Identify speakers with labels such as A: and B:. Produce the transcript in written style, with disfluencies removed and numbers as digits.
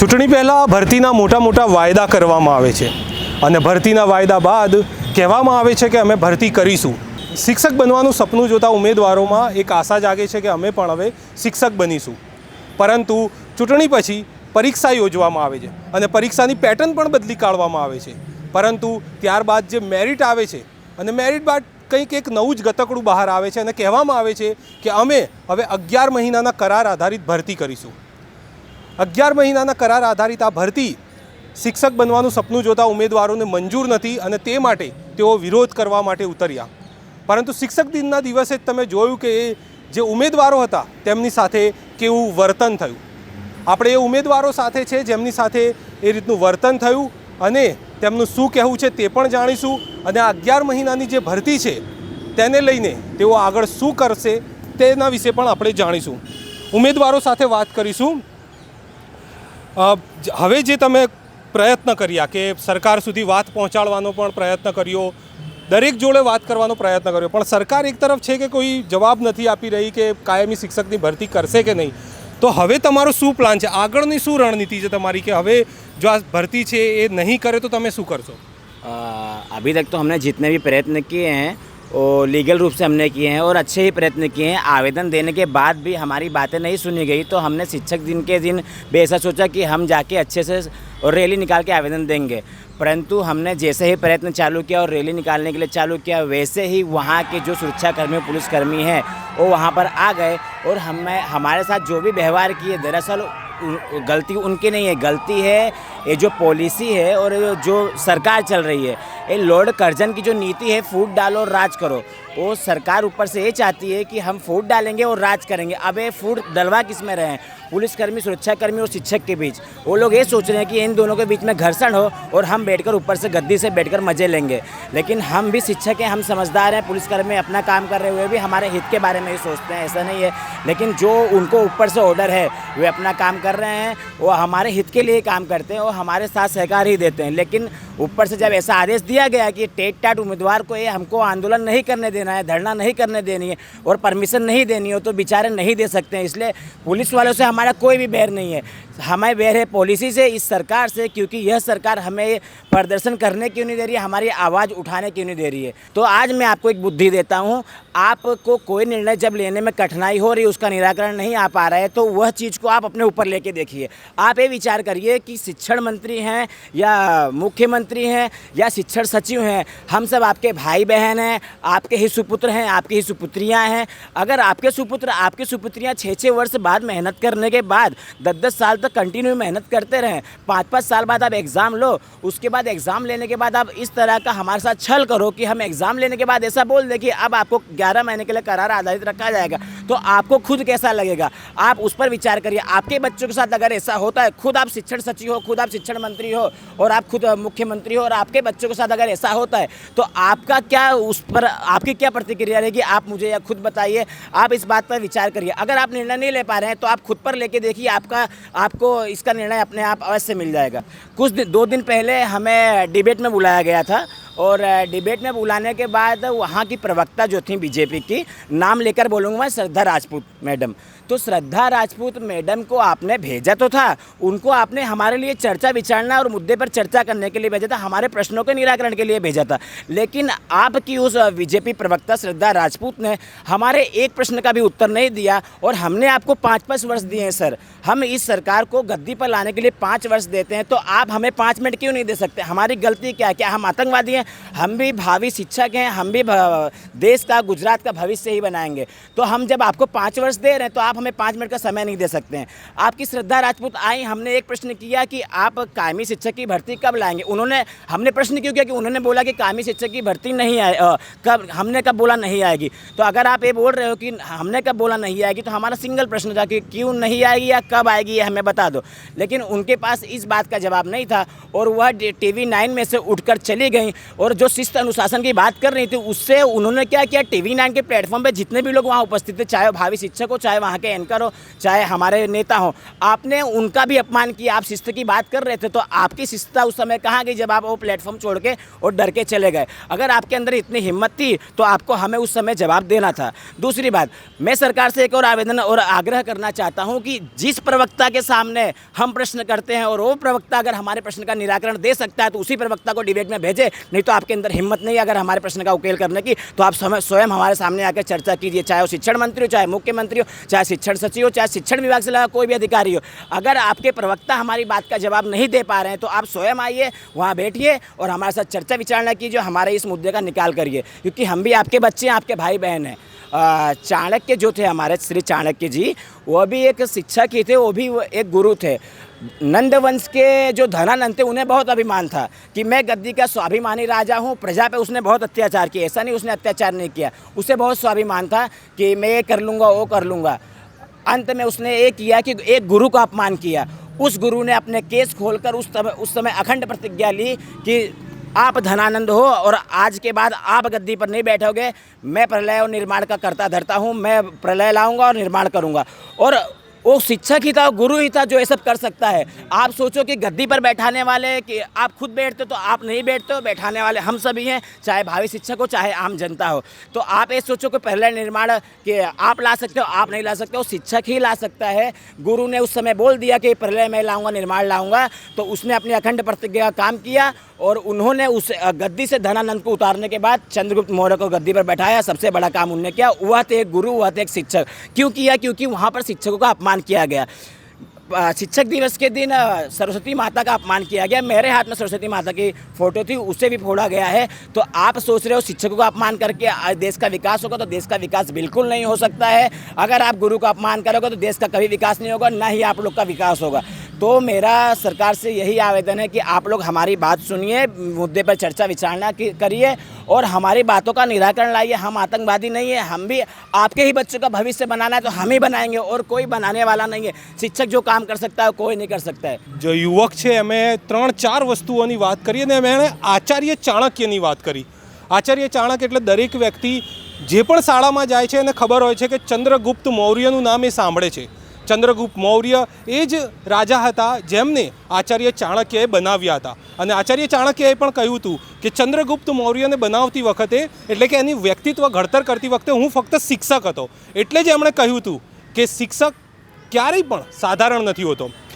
A: ચૂંટણી પહેલાં ભરતીના મોટા મોટા વાયદા કરવામાં આવે છે અને ભરતીના વાયદા બાદ કહેવામાં આવે છે કે અમે ભરતી કરીશું. શિક્ષક બનવાનું સપનું જોતા ઉમેદવારોમાં એક આશા જાગે છે કે અમે પણ હવે શિક્ષક બનીશું. પરંતુ ચૂંટણી પછી પરીક્ષા યોજવામાં આવે છે અને પરીક્ષાની પેટર્ન પણ બદલી કાઢવામાં આવે છે. પરંતુ ત્યારબાદ જે મેરિટ આવે છે અને મેરિટ બાદ કંઈક એક નવું જ ગતકડું બહાર આવે છે અને કહેવામાં આવે છે કે અમે હવે 11 મહિનાના કરાર આધારિત ભરતી કરીશું. 11 મહિનાના કરાર આધારિત આ ભરતી શિક્ષક બનવાનું સપનું જોતા ઉમેદવારોને મંજૂર નથી અને તે માટે તેઓ વિરોધ કરવા માટે ઉતર્યા. પરંતુ શિક્ષક દિનના દિવસે જ તમે જોયું કે જે ઉમેદવારો હતા તેમની સાથે કેવું વર્તન થયું. આપણે એ ઉમેદવારો સાથે છે જેમની સાથે એ રીતનું વર્તન થયું અને તેમનું શું કહેવું છે તે પણ જાણીશું. અને આ 11 મહિનાની જે ભરતી છે તેને લઈને તેઓ આગળ શું કરશે તેના વિશે પણ આપણે જાણીશું. ઉમેદવારો સાથે વાત કરીશું. હવે જે તમે પ્રયત્ન કર્યા કે સરકાર સુધી વાત પહોંચાડવાનો પણ પ્રયત્ન કર્યો, દરેક જોડે વાત કરવાનો પ્રયત્ન કર્યો, પણ સરકાર એક તરફ છે કે કોઈ જવાબ નથી આપી રહી કે કાયમી શિક્ષકની ભરતી કરશે કે નહીં. તો હવે તમારો શું પ્લાન છે, આગળની શું રણનીતિ છે તમારી કે હવે જો આ ભરતી છે એ નહીં કરે તો તમે શું કરશો?
B: अभी तक तो हमने जितने भी प्रयत्न किए हैं वो लीगल रूप से हमने किए हैं और अच्छे ही प्रयत्न किए हैं. आवेदन देने के बाद भी हमारी बातें नहीं सुनी गई तो हमने शिक्षक दिन के दिन भी ऐसा सोचा कि हम जाके अच्छे से और रैली निकाल के आवेदन देंगे. परंतु हमने जैसे ही प्रयत्न चालू किया और रैली निकालने के लिए चालू किया वैसे ही वहाँ के जो सुरक्षाकर्मी पुलिसकर्मी हैं वो वहाँ पर आ गए और हमारे साथ जो भी व्यवहार किए दरअसल गलती उनकी नहीं है, गलती है ये जो पॉलिसी है और जो सरकार चल रही है. ये लॉर्ड कर्जन की जो नीति है फूट डालो और राज करो, वो सरकार ऊपर से ये चाहती है कि हम फूट डालेंगे और राज करेंगे. अब ये फूट डलवा किस में रहे हैं, पुलिसकर्मी सुरक्षाकर्मी और शिक्षक के बीच. वो लोग ये सोच रहे हैं कि इन दोनों के बीच में घर्षण हो और हम बैठकर ऊपर से गद्दी से बैठकर मजे लेंगे. लेकिन हम भी शिक्षक हैं, हम समझदार हैं. पुलिसकर्मी अपना काम कर रहे हुए भी हमारे हित के बारे में ही सोचते हैं, ऐसा नहीं है. लेकिन जो उनको ऊपर से ऑर्डर है वे अपना काम कर रहे हैं, वो हमारे हित के लिए काम करते हैं और हमारे साथ सहकार ही देते हैं. लेकिन ऊपर से जब ऐसा आदेश दिया गया कि टेट टाट उम्मीदवार को ये हमको आंदोलन नहीं करने देना है, धरना नहीं करने देनी है और परमिशन नहीं देनी हो तो बेचारे नहीं दे सकते हैं. इसलिए पुलिस वालों से हमारा कोई भी बैर नहीं है, हमें बैर है पॉलिसी से, इस सरकार से, क्योंकि यह सरकार हमें प्रदर्शन करने क्यों नहीं दे रही है, हमारी आवाज़ उठाने क्यों नहीं दे रही है. तो आज मैं आपको एक बुद्धि देता हूँ. आपको कोई निर्णय जब लेने में कठिनाई हो रही है, उसका निराकरण नहीं आ पा रहा है, तो वह चीज़ को आप अपने ऊपर लेके देखिए. आप ये विचार करिए कि शिक्षण मंत्री हैं या मुख्यमंत्री हैं या शिक्षण सचिव हैं, हम सब आपके भाई बहन हैं, आपके ही सुपुत्र हैं, आपकी ही सुपुत्रियाँ हैं. अगर आपके सुपुत्र आपकी सुपुत्रियाँ 6-6 वर्ष बाद मेहनत करने के बाद 10-10 साल तक कंटिन्यू मेहनत करते रहें, 5-5 साल बाद आप एग्ज़ाम लो, उसके बाद एग्ज़ाम लेने के बाद आप इस तरह का हमारे साथ छल करो कि हम एग्ज़ाम लेने के बाद ऐसा बोल दें कि अब आपको 11 महीने के लिए करार आधारित रखा जाएगा, तो आपको खुद कैसा लगेगा? आप उस पर विचार करिए. आपके बच्चों के साथ अगर ऐसा होता है, खुद आप शिक्षण सचिव हो, खुद आप शिक्षण मंत्री हो और आप खुद मुख्यमंत्री हो और आपके बच्चों के साथ अगर ऐसा होता है तो आपका क्या, उस पर आपकी क्या प्रतिक्रिया रहेगी? आप मुझे या खुद बताइए. आप इस बात पर विचार करिए. अगर आप निर्णय नहीं ले पा रहे हैं तो आप खुद पर लेके देखिए, आपको इसका निर्णय अपने आप अवश्य मिल जाएगा. 2 दिन पहले हमें डिबेट में बुलाया गया था और डिबेट में बुलाने के बाद वहाँ की प्रवक्ता जो थी बीजेपी की, नाम लेकर बोलूँगा मैं, श्रद्धा राजपूत मैडम. तो श्रद्धा राजपूत मैडम को आपने भेजा तो था, उनको आपने हमारे लिए चर्चा विचारना और मुद्दे पर चर्चा करने के लिए भेजा था, हमारे प्रश्नों के निराकरण के लिए भेजा था. लेकिन आपकी उस बीजेपी प्रवक्ता श्रद्धा राजपूत ने हमारे एक प्रश्न का भी उत्तर नहीं दिया और हमने आपको 5-5 वर्ष दिए हैं सर. हम इस सरकार को गद्दी पर लाने के लिए 5 वर्ष देते हैं, तो आप हमें 5 मिनट क्यों नहीं दे सकते? हमारी गलती क्या है? क्या हम आतंकवादी हैं? हम भी भावी शिक्षक हैं, हम भी देश का, गुजरात का भविष्य ही बनाएंगे. तो हम जब आपको 5 वर्ष दे रहे हैं तो आप हमें 5 मिनट का समय नहीं दे सकते हैं. आपकी श्रद्धा राजपूत आई, हमने एक प्रश्न किया कि आप कायमी शिक्षक की भर्ती कब लाएंगे. हमने प्रश्न क्यों किया कि उन्होंने बोला कि कायमी शिक्षक की भर्ती नहीं आए, हमने कब बोला नहीं आएगी. तो अगर आप ये बोल रहे हो कि हमने कब बोला नहीं आएगी तो हमारा सिंगल प्रश्न था कि क्यों नहीं आएगी या कब आएगी ये हमें बता दो. लेकिन उनके पास इस बात का जवाब नहीं था और वह TV 9 में से उठकर चली गई और जो शिस्त अनुशासन की बात कर रही थी उससे उन्होंने क्या किया, TV 9 के प्लेटफॉर्म पे जितने भी लोग वहाँ उपस्थित थे, चाहे भावी शिक्षक हो चाहे वहाँ के एंकर हो, चाहे हमारे नेता हो, आपने उनका भी अपमान किया। आप शिस्त की बात कर रहे थे तो आपकी शिस्तता उस समय कहाँ गई जब आप वो प्लेटफॉर्म छोड़ के और डर के चले गए? अगर आपके अंदर इतनी हिम्मत थी तो आपको हमें उस समय जवाब देना था। दूसरी बात, मैं सरकार से एक और आवेदन और आग्रह करना चाहता हूं कि जिस प्रवक्ता के सामने हम प्रश्न करते हैं और वो प्रवक्ता अगर हमारे प्रश्न का निराकरण दे सकता है तो उसी प्रवक्ता को डिबेट में भेजे, नहीं तो आपके अंदर हिम्मत नहीं है अगर हमारे प्रश्न का उकेल करने की तो आप स्वयं हमारे सामने आकर चर्चा कीजिए, चाहे वो शिक्षण मंत्री हो, चाहे मुख्यमंत्री हो, चाहे शिक्षण सचिव हो, चाहे शिक्षण विभाग से लगा कोई भी अधिकारी हो। अगर आपके प्रवक्ता हमारी बात का जवाब नहीं दे पा रहे हैं तो आप स्वयं आइए, वहाँ बैठिए और हमारे साथ चर्चा विचारणा कीजिए, हमारे इस मुद्दे का निकाल करिए, क्योंकि हम भी आपके बच्चे हैं, आपके भाई बहन हैं। चाणक्य जो थे हमारे श्री चाणक्य जी, वो भी एक शिक्षक ही थे, वो भी एक गुरु थे। नंद वंश के जो धनानंद थे उन्हें बहुत अभिमान था कि मैं गद्दी का स्वाभिमानी राजा हूँ। प्रजा पे उसने बहुत अत्याचार किया, ऐसा नहीं उसने अत्याचार नहीं किया, उसे बहुत स्वाभिमान था कि मैं ये कर लूँगा वो कर लूँगा। अंत में उसने ये किया कि एक गुरु का अपमान किया। उस गुरु ने अपने केस खोलकर उस समय अखंड प्रतिज्ञा ली कि आप धनानंद हो और आज के बाद आप गद्दी पर नहीं बैठोगे, मैं प्रलय और निर्माण का करता धरता हूँ, मैं प्रलय लाऊंगा और निर्माण करूँगा। और वो शिक्षक ही था, गुरु ही था जो ये सब कर सकता है। आप सोचो कि गद्दी पर बैठाने वाले कि आप खुद बैठते तो आप नहीं बैठते हो, बैठाने वाले हम सभी हैं, चाहे भावी शिक्षक हो चाहे आम जनता हो। तो आप ये सोचो कि प्रलय निर्माण कि आप ला सकते हो, आप नहीं ला सकते हो, शिक्षक ही ला सकता है। गुरु ने उस समय बोल दिया कि प्रलय मैं लाऊंगा, निर्माण लाऊंगा, तो उसने अपनी अखंड प्रतिज्ञा का काम किया और उन्होंने उस गद्दी से धनानंद को उतारने के बाद चंद्रगुप्त मौर्य को गद्दी पर बैठाया। सबसे बड़ा काम उन्होंने किया, वह थे एक गुरु, वह थे एक शिक्षक। क्यों किया? क्योंकि वहाँ पर शिक्षकों का अपमान किया गया। शिक्षक दिवस के दिन सरस्वती माता का अपमान किया गया। मेरे हाथ में सरस्वती माता की फ़ोटो थी, उसे भी फोड़ा गया है। तो आप सोच रहे हो शिक्षकों का अपमान करके देश का विकास होगा, तो देश का विकास बिल्कुल नहीं हो सकता है। अगर आप गुरु का अपमान करोगे तो देश का कभी विकास नहीं होगा, ना ही आप लोग का विकास होगा। तो मेरा सरकार से यही आवेदन है कि आप लोग हमारी बात सुनिए, मुद्दे पर चर्चा विचारणा करिए और हमारी बातों का निराकरण लाइए। हम आतंकवादी नहीं है, हम भी आपके ही बच्चों का भविष्य बनाना है तो हम ही बनाएंगे और कोई बनाने वाला नहीं है। शिक्षक जो काम कर सकता है कोई नहीं कर सकता है।
A: जो યુવક છે એમે 3-4 વસ્તુઓની વાત કરી અને એમણે આચાર્ય ચાણક્યની વાત કરી। આચાર્ય ચાણક્ય એટલે દરેક વ્યક્તિ જે પણ શાળામાં જાય છે એને ખબર હોય છે કે ચંદ્રગુપ્ત મૌર્યનું નામ એ સાંભળે છે। ચંદ્રગુપ્ત મૌર્ય એ જ રાજા હતા જેમને આચાર્ય ચાણક્યએ બનાવ્યા હતા અને આચાર્ય ચાણક્યએ પણ કહ્યું હતું કે ચંદ્રગુપ્ત મૌર્યને બનાવતી વખતે એટલે કે એની વ્યક્તિત્વ ઘડતર કરતી વખતે હું ફક્ત શિક્ષક હતો, એટલે જ એમણે કહ્યું હતું કે શિક્ષક ક્યારેય પણ સાધારણ નથી હોતો।